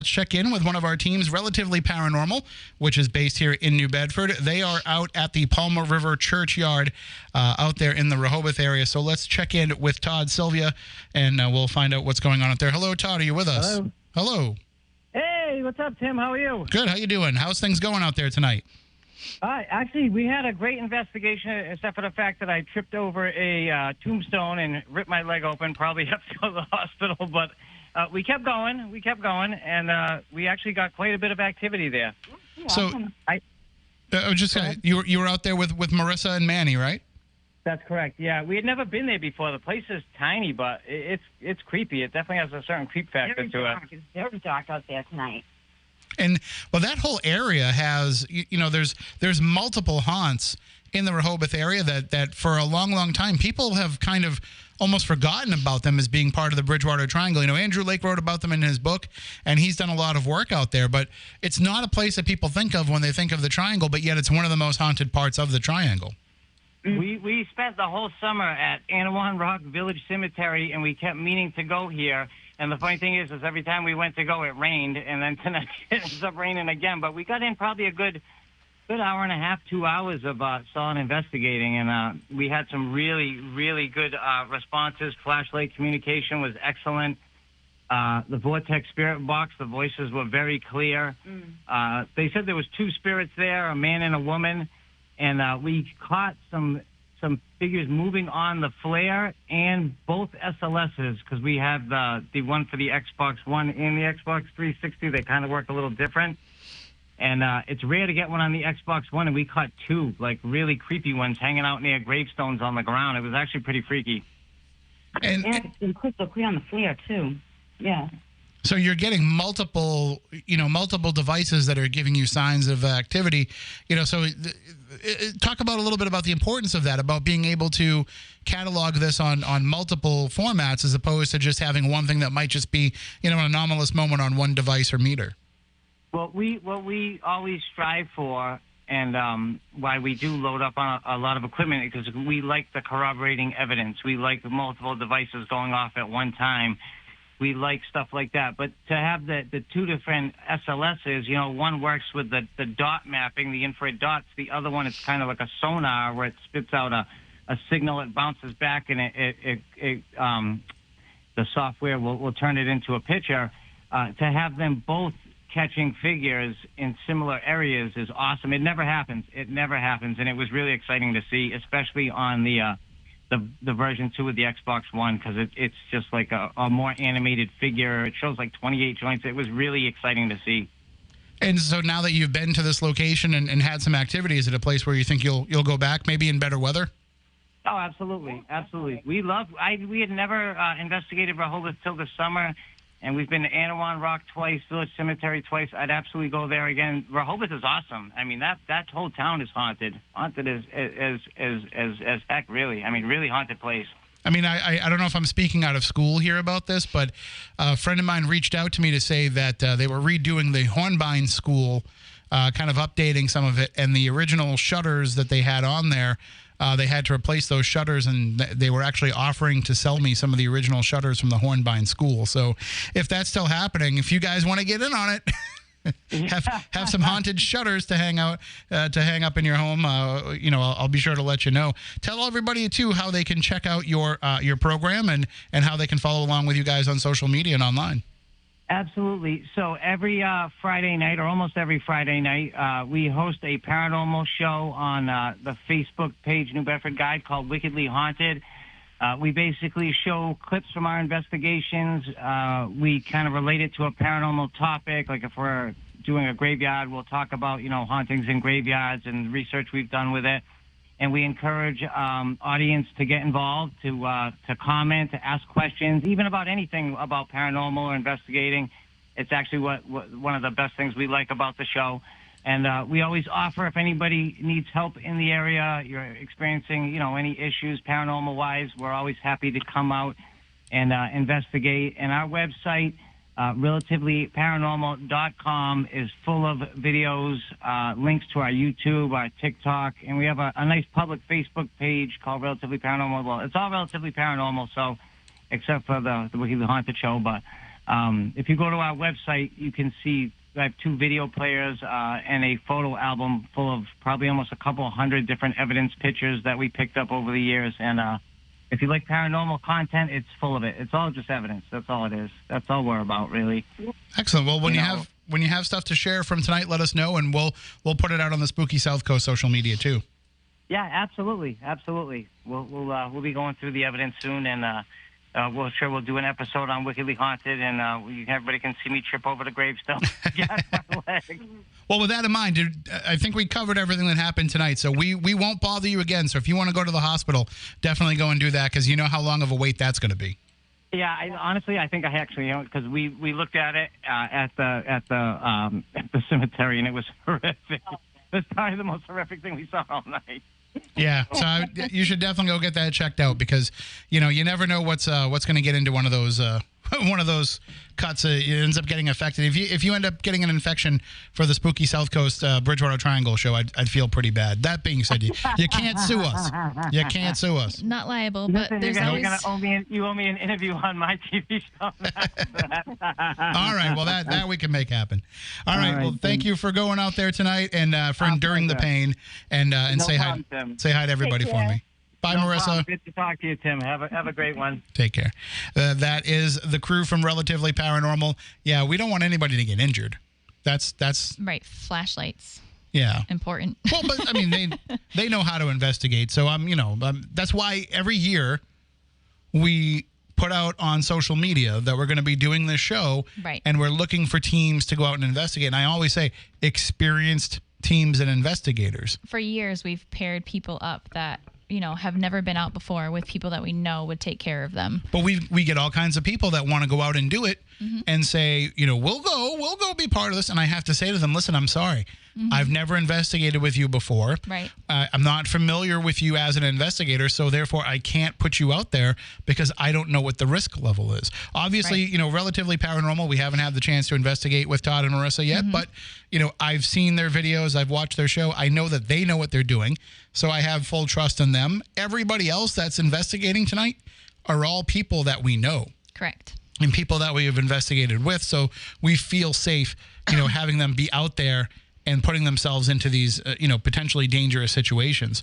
Check in with one of our teams, Relatively Paranormal, which is based here in New Bedford. They are out at the Palmer River Churchyard out there in the Rehoboth area. So let's check in with Todd Sylvia, and we'll find out what's going on out there. Hello, Todd. Are you with us? Hello. Hello. Hey, what's up, Tim? How are you? Good. How you doing? How's things going out there tonight? Actually, we had a great investigation, except for the fact that I tripped over a tombstone and ripped my leg open. Probably have to go to the hospital, but we kept going, and we actually got quite a bit of activity there. So, you were out there with Marissa and Manny, right? That's correct. Yeah, we had never been there before. The place is tiny, but it's creepy. It definitely has a certain creep factor to it. It's very dark out there tonight. And well, that whole area has, there's multiple haunts in the Rehoboth area that for a long, long time people have kind of almost forgotten about them as being part of the Bridgewater Triangle. Andrew Lake wrote about them in his book, and he's done a lot of work out there. But it's not a place that people think of when they think of the Triangle, but yet it's one of the most haunted parts of the Triangle. We spent the whole summer at Anawan Rock Village Cemetery, and we kept meaning to go here. And the funny thing is every time we went to go, it rained, and then tonight it ends up raining again. But we got in probably a good hour and a half, 2 hours of solid investigating, and we had some really, really good responses. Flashlight communication was excellent. The Vortex Spirit Box, the voices were very clear. They said there was two spirits there, a man and a woman, and we caught some figures moving on the flare and both SLSs, because we have the one for the Xbox One and the Xbox 360. They kind of work a little different. And it's rare to get one on the Xbox One, and we caught two, like, really creepy ones hanging out near gravestones on the ground. It was actually pretty freaky. And it's been crystal clear on the flare, too. Yeah. So you're getting multiple devices that are giving you signs of activity. So talk about a little bit about the importance of that, about being able to catalog this on multiple formats as opposed to just having one thing that might just be, an anomalous moment on one device or meter. What we always strive for, and why we do load up on a lot of equipment, because we like the corroborating evidence. We like the multiple devices going off at one time. We like stuff like that. But to have the two different SLSs, one works with the dot mapping, the infrared dots. The other one is kind of like a sonar where it spits out a signal, it bounces back, and the software will turn it into a picture. To have them both catching figures in similar areas is awesome. It never happens. And it was really exciting to see, especially on the version 2 of the Xbox One, because it's just like a more animated figure. It shows like 28 joints. It was really exciting to see. And so now that you've been to this location and had some activity, is it a place where you think you'll go back, maybe in better weather? Oh, absolutely. We had never investigated Rehoboth till this summer. And we've been to Anawan Rock twice, Village Cemetery twice. I'd absolutely go there again. Rehoboth is awesome. I mean, that whole town is haunted. Haunted as heck, really. I mean, really haunted place. I mean, I don't know if I'm speaking out of school here about this, but a friend of mine reached out to me to say that they were redoing the Hornbein School, kind of updating some of it, and the original shutters that they had on there, they had to replace those shutters, and they were actually offering to sell me some of the original shutters from the Hornbein School. So if that's still happening, if you guys want to get in on it, have some haunted shutters to hang up in your home, I'll be sure to let you know. Tell everybody too how they can check out your program and how they can follow along with you guys on social media and online. Absolutely. So every Friday night, or almost every Friday night, we host a paranormal show on the Facebook page, New Bedford Guide, called Wickedly Haunted. We basically show clips from our investigations. We kind of relate it to a paranormal topic. Like if we're doing a graveyard, we'll talk about, hauntings in graveyards and research we've done with it. And we encourage audience to get involved, to comment, to ask questions, even about anything about paranormal or investigating. It's actually one of the best things we like about the show. And we always offer, if anybody needs help in the area, you're experiencing, any issues paranormal-wise, we're always happy to come out and investigate. And our website, relativelyparanormal.com, is full of videos, links to our YouTube, our TikTok, and we have a nice public Facebook page called Relatively Paranormal. Well, it's all Relatively Paranormal, so except for the Wickedly Haunted show, but If you go to our website, you can see I have 2 video players and a photo album full of probably almost a couple hundred different evidence pictures that we picked up over the years. And if you like paranormal content, it's full of it. It's all just evidence. That's all it is. That's all we're about, really. Excellent. Well, when you have stuff to share from tonight, let us know, and we'll put it out on the Spooky South Coast social media too. Yeah, absolutely. We'll be going through the evidence soon, and we'll do an episode on Wickedly Haunted, and everybody can see me trip over the gravestone. Well, with that in mind, dude, I think we covered everything that happened tonight, so we won't bother you again. So if you want to go to the hospital, definitely go and do that, because you know how long of a wait that's going to be. Yeah, honestly, I think I actually, because we looked at it at the cemetery, and it was horrific. It was probably the most horrific thing we saw all night. Yeah, so you should definitely go get that checked out, because you never know what's going to get into one of those cuts. It ends up getting affected. If you end up getting an infection for the Spooky South Coast Bridgewater Triangle show, I'd feel pretty bad. That being said, you can't sue us. You can't sue us. Not liable, but there's always... You owe me an interview on my TV show. All right, well that we can make happen. All right, well thank you for going out there tonight and for enduring the pain and say hi to everybody for me. Bye, Marissa. Problem. Good to talk to you, Tim. Have a great one. Take care. That is the crew from Relatively Paranormal. Yeah, we don't want anybody to get injured. That's right. Flashlights. Yeah. Important. Well, but I mean, they know how to investigate. So that's why every year we put out on social media that we're going to be doing this show, right? And we're looking for teams to go out and investigate. And I always say experienced teams and investigators. For years, we've paired people up that have never been out before with people that we know would take care of them. But we get all kinds of people that want to go out and do it and say, we'll go be part of this. And I have to say to them, listen, I'm sorry. I've never investigated with you before. Right. I'm not familiar with you as an investigator, so therefore I can't put you out there because I don't know what the risk level is. Obviously, Relatively Paranormal, we haven't had the chance to investigate with Todd and Marissa yet, but, I've seen their videos, I've watched their show. I know that they know what they're doing, so I have full trust in them. Everybody else that's investigating tonight are all people that we know. Correct. And people that we have investigated with, so we feel safe, having them be out there and putting themselves into these, potentially dangerous situations.